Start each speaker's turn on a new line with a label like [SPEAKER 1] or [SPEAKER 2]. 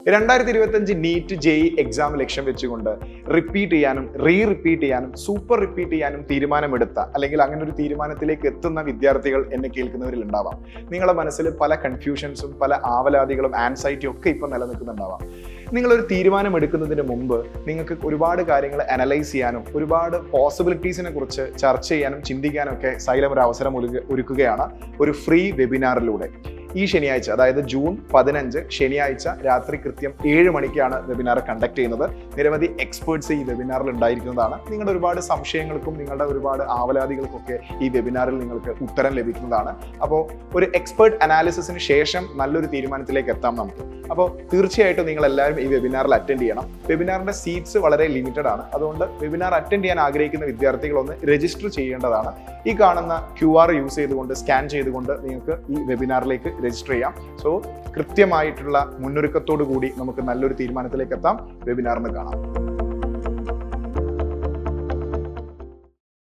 [SPEAKER 1] 2025 NEET JEE exam ലക്ഷ്യം വെച്ചുകൊണ്ട് repeat ചെയ്യാനും റിപ്പീറ്റ് ചെയ്യാനും സൂപ്പർ റിപ്പീറ്റ് ചെയ്യാനും തീരുമാനമെടുത്ത അല്ലെങ്കിൽ അങ്ങനെ ഒരു തീരുമാനത്തിലേക്ക് എത്തുന്ന വിദ്യാർത്ഥികൾ എന്നെ കേൾക്കുന്നവരിൽ ഉണ്ടാവാം. നിങ്ങളുടെ മനസ്സിൽ പല കൺഫ്യൂഷൻസും പല ആവലാതികളും ആൻസൈറ്റിയും ഒക്കെ ഇപ്പം നിലനിൽക്കുന്നുണ്ടാവാം. നിങ്ങളൊരു തീരുമാനം എടുക്കുന്നതിന് മുമ്പ് നിങ്ങൾക്ക് ഒരുപാട് കാര്യങ്ങൾ അനലൈസ് ചെയ്യാനും ഒരുപാട് പോസിബിലിറ്റീസിനെ കുറിച്ച് ചർച്ച ചെയ്യാനും ചിന്തിക്കാനും ഒക്കെ സൈലം ഒരു അവസരം ഒരുക്കുകയാണ് ഒരു ഫ്രീ വെബിനാറിലൂടെ. ഈ ശനിയാഴ്ച, അതായത് ജൂൺ 15 ശനിയാഴ്ച രാത്രി കൃത്യം 7 മണിക്കാണ് വെബിനാർ കണ്ടക്ട് ചെയ്യുന്നത്. നിരവധി എക്സ്പേർട്സ് ഈ വെബിനാറിൽ ഉണ്ടായിരിക്കുന്നതാണ്. നിങ്ങളുടെ ഒരുപാട് സംശയങ്ങൾക്കും നിങ്ങളുടെ ഒരുപാട് ആവലാതികൾക്കൊക്കെ ഈ വെബിനാറിൽ നിങ്ങൾക്ക് ഉത്തരം ലഭിക്കുന്നതാണ്. അപ്പോൾ ഒരു എക്സ്പേർട്ട് അനാലിസിസിന് ശേഷം നല്ലൊരു തീരുമാനത്തിലേക്ക് എത്താം നമുക്ക്. അപ്പോൾ തീർച്ചയായിട്ടും നിങ്ങൾ എല്ലാവരും ഈ വെബിനാറിൽ അറ്റൻഡ് ചെയ്യണം. വെബിനാറിന്റെ സീറ്റ്സ് വളരെ ലിമിറ്റഡ് ആണ്. അതുകൊണ്ട് വെബിനാർ അറ്റൻഡ് ചെയ്യാൻ ആഗ്രഹിക്കുന്ന വിദ്യാർത്ഥികളൊന്ന് രജിസ്റ്റർ ചെയ്യേണ്ടതാണ്. ഈ കാണുന്ന QR യൂസ് ചെയ്തുകൊണ്ട് സ്കാൻ ചെയ്തുകൊണ്ട് നിങ്ങൾക്ക് ഈ വെബിനാറിലേക്ക് രജിസ്റ്റർ ചെയ്യാം. സോ കൃത്യമായിട്ടുള്ള മുന്നൊരുക്കത്തോടു കൂടി നമുക്ക് നല്ലൊരു തീരുമാനത്തിലേക്ക് എത്താം. വെബിനാറിന് കാണാം.